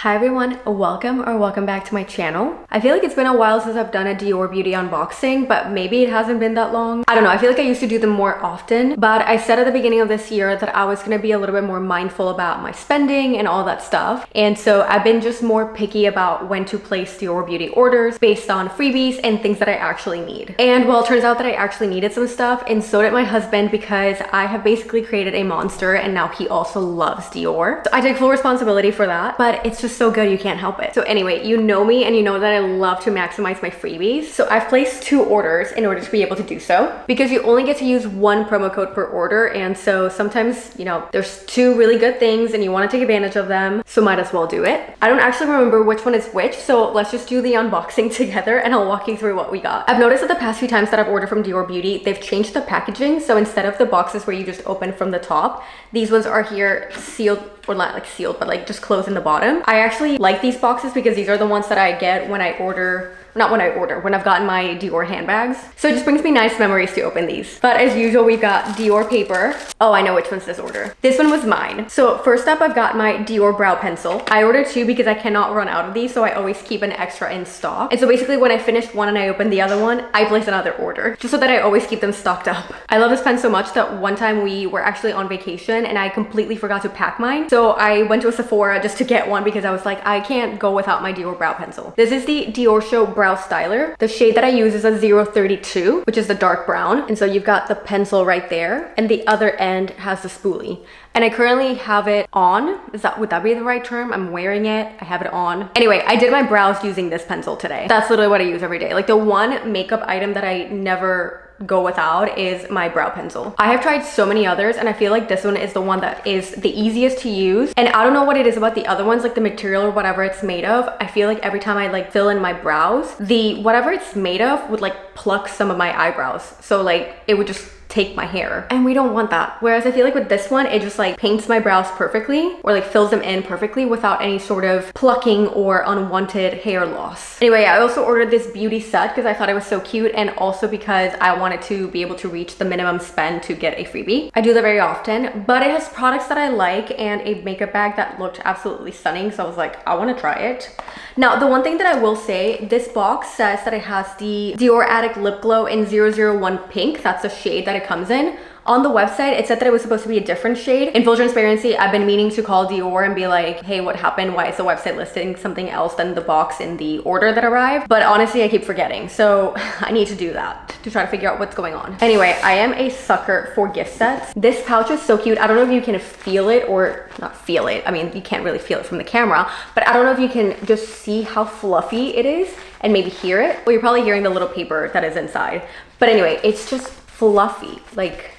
Hi everyone, welcome back to my channel. I feel like it's been a while since I've done a Dior Beauty unboxing, but maybe it hasn't been that long. I don't know, I feel like I used to do them more often, but I said at the beginning of this year that I was gonna be a little bit more mindful about my spending and all that stuff. And so I've been just more picky about when to place Dior Beauty orders based on freebies and things that I actually need. And well, it turns out that I actually needed some stuff, and so did my husband, because I have basically created a monster and now he also loves Dior. So I take full responsibility for that, but it's just so good you can't help it. So anyway, you know me and you know that I love to maximize my freebies. So I've placed 2 orders in order to be able to do so, because you only get to use 1 promo code per order. And so sometimes, you know, there's 2 really good things and you want to take advantage of them, so might as well do it. I don't actually remember which one is which, so let's just do the unboxing together and I'll walk you through what we got. I've noticed that the past few times that I've ordered from Dior Beauty, they've changed the packaging. So instead of the boxes where you just open from the top, these ones are here sealed, or not like sealed, but like just closed in the bottom. I actually like these boxes because these are the ones that I get when I order, when I've gotten my Dior handbags. So it just brings me nice memories to open these. But as usual, we've got Dior paper. Oh, I know which one's this order. This one was mine. So first up, I've got my Dior brow pencil. I ordered 2 because I cannot run out of these, so I always keep an extra in stock. And so basically when I finish one and I open the other one, I place another order, just so that I always keep them stocked up. I love this pen so much that one time we were actually on vacation and I completely forgot to pack mine. So I went to a Sephora just to get one because I was like, I can't go without my Dior brow pencil. This is the Dior Show Brow Styler. The shade that I use is a 032, which is the dark brown. And so you've got the pencil right there, and the other end has the spoolie. And I currently have it on. Would that be the right term? I'm wearing it. I have it on. Anyway, I did my brows using this pencil today. That's literally what I use every day. Like, the one makeup item that I never go without is my brow pencil. I have tried so many others and I feel like this one is the one that is the easiest to use. And I don't know what it is about the other ones, like the material or whatever it's made of. I feel like every time I like fill in my brows, the whatever it's made of would like pluck some of my eyebrows. So like it would just take my hair, and we don't want that. Whereas I feel like with this one, it just like paints my brows perfectly, or like fills them in perfectly without any sort of plucking or unwanted hair loss. Anyway, I also ordered this beauty set because I thought it was so cute, and also because I wanted to be able to reach the minimum spend to get a freebie. I do that very often, but it has products that I like and a makeup bag that looked absolutely stunning, so I was like, I want to try it. Now, the one thing that I will say, this box says that it has the Dior Addict Lip Glow in 001 Pink. That's the shade that it comes in. On the website, it said that it was supposed to be a different shade. In full transparency, I've been meaning to call Dior and be like, hey, what happened? Why is the website listing something else than the box in the order that arrived? But honestly, I keep forgetting. So I need to do that to try to figure out what's going on. Anyway, I am a sucker for gift sets. This pouch is so cute. I don't know if you can feel it, or not feel it. I mean, you can't really feel it from the camera, but I don't know if you can just see how fluffy it is and maybe hear it. Well, you're probably hearing the little paper that is inside. But anyway, it's just fluffy. Like,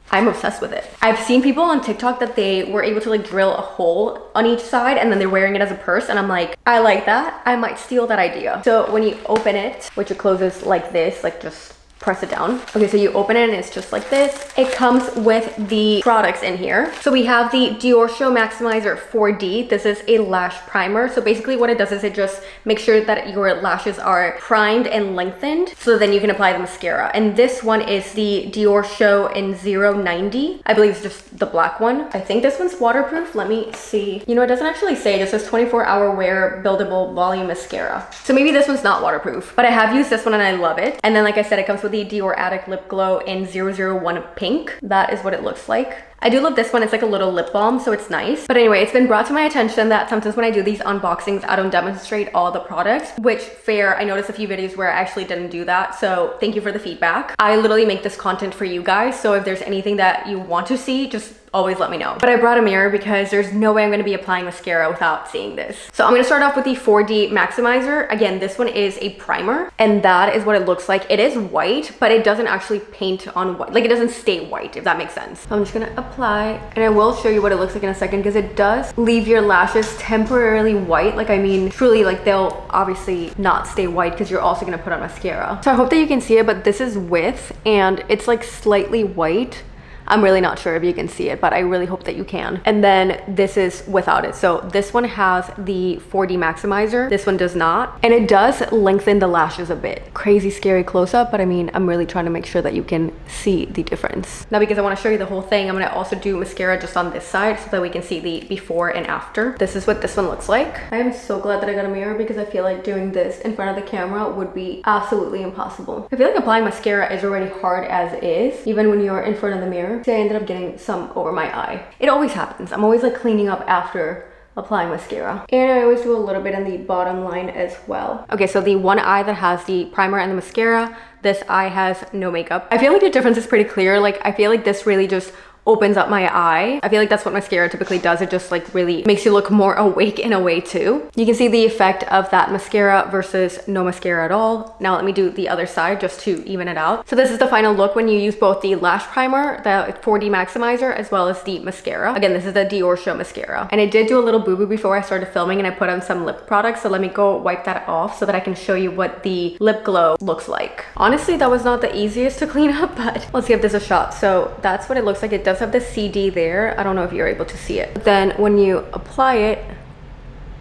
I'm obsessed with it. I've seen people on TikTok that they were able to like drill a hole on each side and then they're wearing it as a purse, and I'm like, I like that. I might steal that idea. So when you open it, which it closes like this, like just press it down. Okay, so you open it and it's just like this. It comes with the products in here. So we have the Dior Show Maximizer 4D. This is a lash primer. So basically what it does is it just makes sure that your lashes are primed and lengthened, so then you can apply the mascara. And this one is the Dior Show in 090. I believe it's just the black one. I think this one's waterproof. Let me see. You know, it doesn't actually say. It just says 24-hour wear buildable volume mascara. So maybe this one's not waterproof, but I have used this one and I love it. And then like I said, it comes with the Dior Addict Lip Glow in 001 Pink. That is what it looks like. I do love this one. It's like a little lip balm, so it's nice. But anyway, it's been brought to my attention that sometimes when I do these unboxings, I don't demonstrate all the products, which fair. I noticed a few videos where I actually didn't do that. So thank you for the feedback. I literally make this content for you guys. So if there's anything that you want to see, just always let me know. But I brought a mirror because there's no way I'm going to be applying mascara without seeing this. So I'm going to start off with the 4D Maximizer. Again, this one is a primer, and that is what it looks like. It is white, but it doesn't actually paint on white. Like, it doesn't stay white, if that makes sense. So I'm just going to apply, and I will show you what it looks like in a second, because it does leave your lashes temporarily white. Like, I mean, truly, like, they'll obviously not stay white because you're also going to put on mascara. So I hope that you can see it, but this is with, and it's like slightly white. I'm really not sure if you can see it, but I really hope that you can. And then this is without it. So this one has the 4D maximizer. This one does not. And it does lengthen the lashes a bit. Crazy scary close up, but I mean, I'm really trying to make sure that you can see the difference. Now, because I want to show you the whole thing, I'm going to also do mascara just on this side so that we can see the before and after. This is what this one looks like. I am so glad that I got a mirror because I feel like doing this in front of the camera would be absolutely impossible. I feel like applying mascara is already hard as is, even when you're in front of the mirror. See, I ended up getting some over my eye. It always happens. I'm always like cleaning up after applying mascara. And I always do a little bit on the bottom line as well. Okay, so the one eye that has the primer and the mascara, this eye has no makeup. I feel like the difference is pretty clear. Like, I feel like this really just opens up my eye. I feel like that's what mascara typically does. It just like really makes you look more awake in a way too. You can see the effect of that mascara versus no mascara at all. Now let me do the other side just to even it out. So this is the final look when you use both the lash primer, the 4D maximizer, as well as the mascara. Again, this is the Dior Show mascara. And I did do a little boo-boo before I started filming and I put on some lip products. So let me go wipe that off so that I can show you what the lip glow looks like. Honestly, that was not the easiest to clean up, but let's give this a shot. So that's what it looks like. It does have the CD there. I don't know if you're able to see it. But then when you apply it,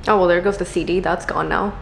oh well, there goes the CD. That's gone now.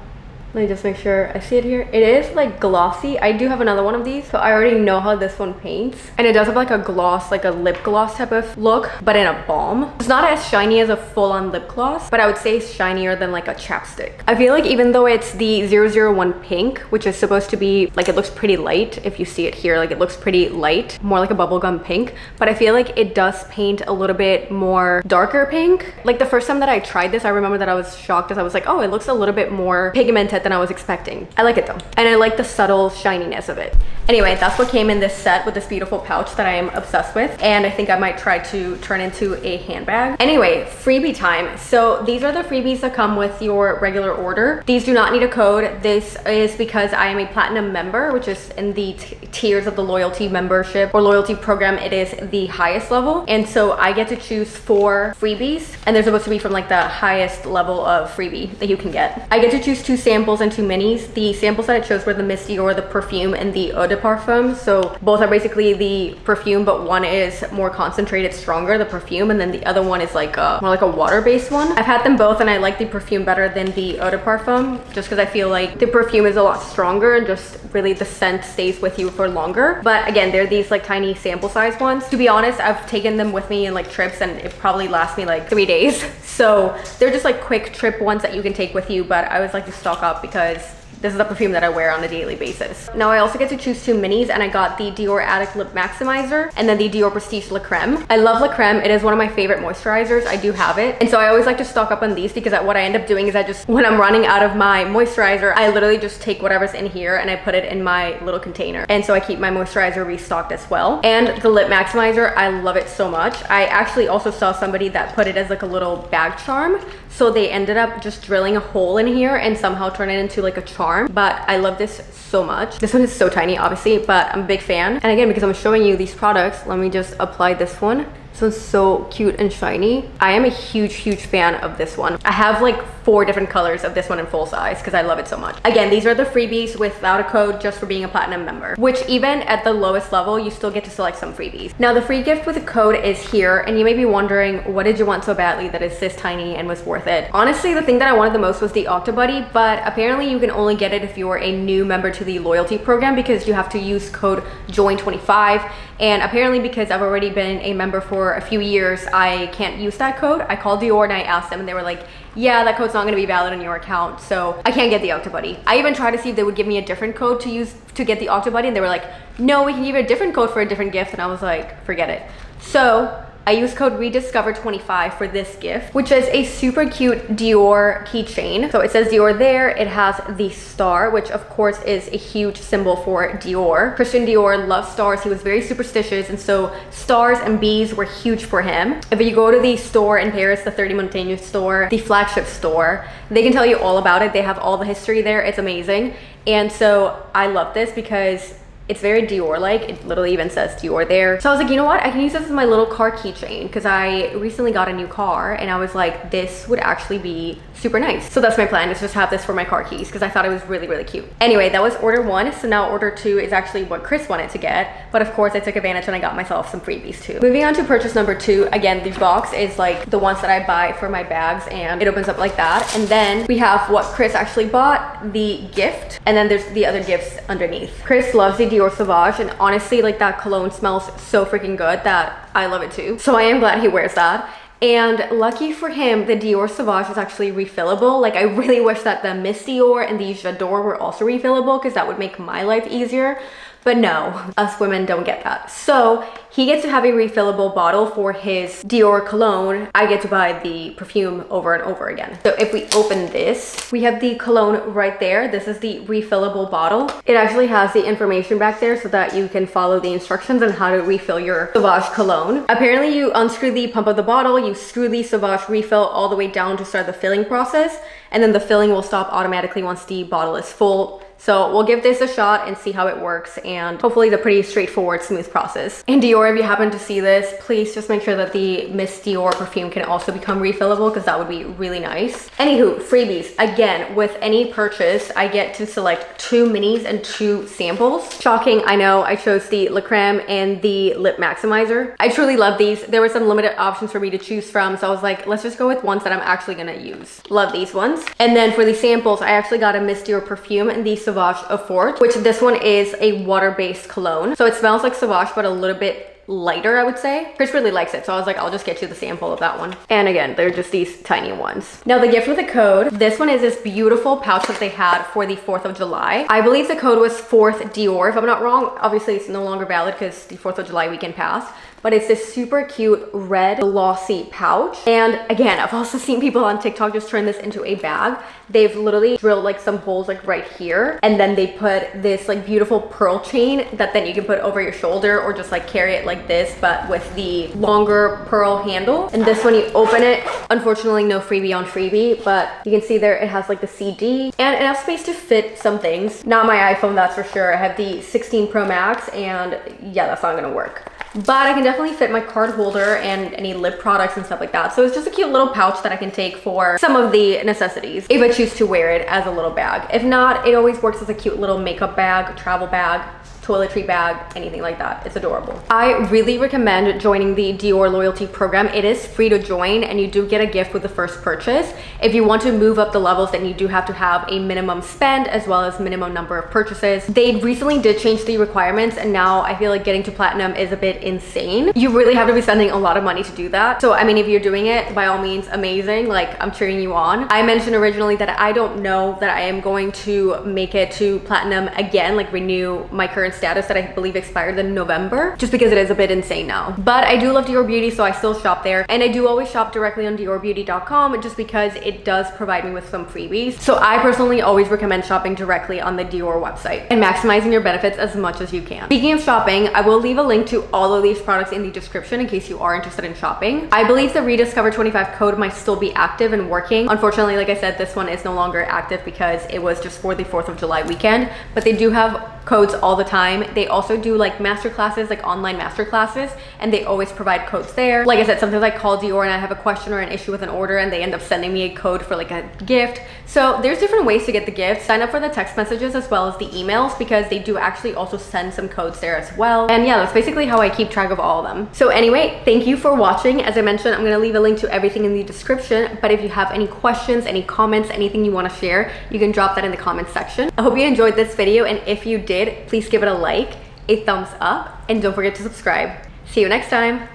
Let me just make sure I see it here. It is like glossy. I do have another one of these, so I already know how this one paints. And it does have like a gloss, like a lip gloss type of look, but in a balm. It's not as shiny as a full-on lip gloss, but I would say it's shinier than like a chapstick. I feel like even though it's the 001 pink, which is supposed to be like, it looks pretty light. If you see it here, like it looks pretty light, more like a bubblegum pink, but I feel like it does paint a little bit more darker pink. Like the first time that I tried this, I remember that I was shocked as I was like, oh, it looks a little bit more pigmented than I was expecting. I like it though. And I like the subtle shininess of it. Anyway, that's what came in this set with this beautiful pouch that I am obsessed with. And I think I might try to turn into a handbag. Anyway, freebie time. So these are the freebies that come with your regular order. These do not need a code. This is because I am a platinum member, which is in the tiers of the loyalty membership or loyalty program. It is the highest level. And so I get to choose 4 freebies, and they're supposed to be from like the highest level of freebie that you can get. I get to choose 2 samples and 2 minis. The samples that I chose were the Miss Dior, the perfume, and the eau de parfum. So both are basically the perfume, but one is more concentrated, stronger, the perfume, and then the other one is like more like a water-based one. I've had them both and I like the perfume better than the eau de parfum, just because I feel like the perfume is a lot stronger and just really the scent stays with you for longer. But again, they're these like tiny sample size ones. To be honest, I've taken them with me in like trips and it probably lasts me like 3 days. So they're just like quick trip ones that you can take with you, but I always like to stock up because this is the perfume that I wear on a daily basis. Now I also get to choose 2 minis, and I got the Dior Addict Lip Maximizer and then the Dior Prestige La Creme. I love La Creme. It is one of my favorite moisturizers. I do have it. And so I always like to stock up on these because what I end up doing is when I'm running out of my moisturizer, I literally just take whatever's in here and I put it in my little container. And so I keep my moisturizer restocked as well. And the Lip Maximizer, I love it so much. I actually also saw somebody that put it as like a little bag charm. So they ended up just drilling a hole in here and somehow turn it into like a charm. But I love this so much. This one is so tiny, obviously, but I'm a big fan. And again, because I'm showing you these products, let me just apply this one. This one's so cute and shiny. I am a huge fan of this one. I have like 4 different colors of this one in full size because I love it so much. Again, these are the freebies without a code, just for being a platinum member, which even at the lowest level, you still get to select some freebies. Now the free gift with a code is here, and you may be wondering, what did you want so badly that is this tiny and was worth it? Honestly, the thing that I wanted the most was the Octobuddy, but apparently you can only get it if you're a new member to the loyalty program because you have to use code JOIN25. And apparently because I've already been a member for a few years, I can't use that code. I called Dior and I asked them and they were like, yeah, that code's not gonna be valid on your account, so I can't get the Octobuddy. I even tried to see if they would give me a different code to use to get the Octobuddy, and they were like, no, we can give you a different code for a different gift. And I was like, forget it. So I used code REDISCOVER25 for this gift, which is a super cute Dior keychain. So it says Dior there. It has the star, which of course is a huge symbol for Dior. Christian Dior loves stars. He was very superstitious, and so stars and bees were huge for him. If you go to the store in Paris, the 30 Montaigne store, the flagship store, they can tell you all about it. They have all the history there. It's amazing. And so I love this because It's very Dior-like. It literally even says Dior there. So I was like, you know what? I can use this as my little car keychain because I recently got a new car and I was like, this would actually be super nice. So that's my plan, is just have this for my car keys because I thought it was really, really cute. Anyway, that was order 1. So now order 2 is actually what Chris wanted to get. But of course I took advantage and I got myself some freebies too. Moving on to purchase number 2. Again, the box is like the ones that I buy for my bags and it opens up like that. And then we have what Chris actually bought, the gift. And then there's the other gifts underneath. Chris loves the Dior Sauvage, and honestly, like, that cologne smells so freaking good that I love it too. So I am glad he wears that. And lucky for him, the Dior Sauvage is actually refillable. Like, I really wish that the Miss Dior and the J'adore were also refillable because that would make my life easier. But no, us women don't get that. So he gets to have a refillable bottle for his Dior cologne. I get to buy the perfume over and over again. So if we open this, we have the cologne right there. This is the refillable bottle. It actually has the information back there so that you can follow the instructions on how to refill your Sauvage cologne. Apparently you unscrew the pump of the bottle, you screw the Sauvage refill all the way down to start the filling process, and then the filling will stop automatically once the bottle is full. So we'll give this a shot and see how it works, and hopefully it's a pretty straightforward, smooth process. And Dior, if you happen to see this, please just make sure that the Miss Dior perfume can also become refillable because that would be really nice. Anywho, freebies. Again, with any purchase, I get to select 2 minis and 2 samples. Shocking, I know. I chose the La Creme and the Lip Maximizer. I truly love these. There were some limited options for me to choose from, so I was like, let's just go with ones that I'm actually gonna use. Love these ones. And then for the samples, I actually got a Miss Dior perfume and the Sauvage Afford, which this one is a water-based cologne. So it smells like Sauvage, but a little bit lighter, I would say. Chris really likes it, so I was like, I'll just get you the sample of that one. And again, they're just these tiny ones. Now the gift with the code, this one is this beautiful pouch that they had for the 4th of July. I believe the code was 4th Dior, if I'm not wrong. Obviously it's no longer valid because the 4th of July weekend passed. But it's this super cute red glossy pouch. And again, I've also seen people on TikTok just turn this into a bag. They've literally drilled like some holes like right here. And then they put this like beautiful pearl chain that then you can put over your shoulder or just like carry it like this, but with the longer pearl handle. And this one, you open it, unfortunately no freebie on freebie, but you can see there it has like the CD and enough space to fit some things. Not my iPhone, that's for sure. I have the 16 Pro Max and yeah, that's not gonna work. But I can definitely fit my card holder and any lip products and stuff like that. So it's just a cute little pouch that I can take for some of the necessities if I choose to wear it as a little bag. If not, it always works as a cute little makeup bag, travel bag, toiletry bag, anything like that. It's adorable. I really recommend joining the Dior loyalty program. It is free to join and you do get a gift with the first purchase. If you want to move up the levels, then you do have to have a minimum spend as well as minimum number of purchases. They recently did change the requirements and now I feel like getting to platinum is a bit insane. You really have to be spending a lot of money to do that. So I mean, if you're doing it, by all means, amazing. Like, I'm cheering you on. I mentioned originally that I don't know that I am going to make it to platinum again, like renew my current status that I believe expired in November, just because it is a bit insane now. But I do love Dior Beauty, so I still shop there. And I do always shop directly on DiorBeauty.com just because it does provide me with some freebies. So I personally always recommend shopping directly on the Dior website and maximizing your benefits as much as you can. Speaking of shopping, I will leave a link to all of these products in the description in case you are interested in shopping. I believe the Rediscover 25 code might still be active and working. Unfortunately, like I said, this one is no longer active because it was just for the 4th of July weekend, but they do have codes all the time. They also do like master classes, like online master classes, and they always provide codes there. Like I said, sometimes I call Dior and I have a question or an issue with an order and they end up sending me a code for like a gift. So there's different ways to get the gift. Sign up for the text messages as well as the emails because they do actually also send some codes there as well. And yeah, that's basically how I keep track of all of them. So anyway, thank you for watching. As I mentioned, I'm gonna leave a link to everything in the description, but if you have any questions, any comments, anything you wanna share, you can drop that in the comments section. I hope you enjoyed this video, and if you did, please give it a like, a thumbs up, and don't forget to subscribe. See you next time.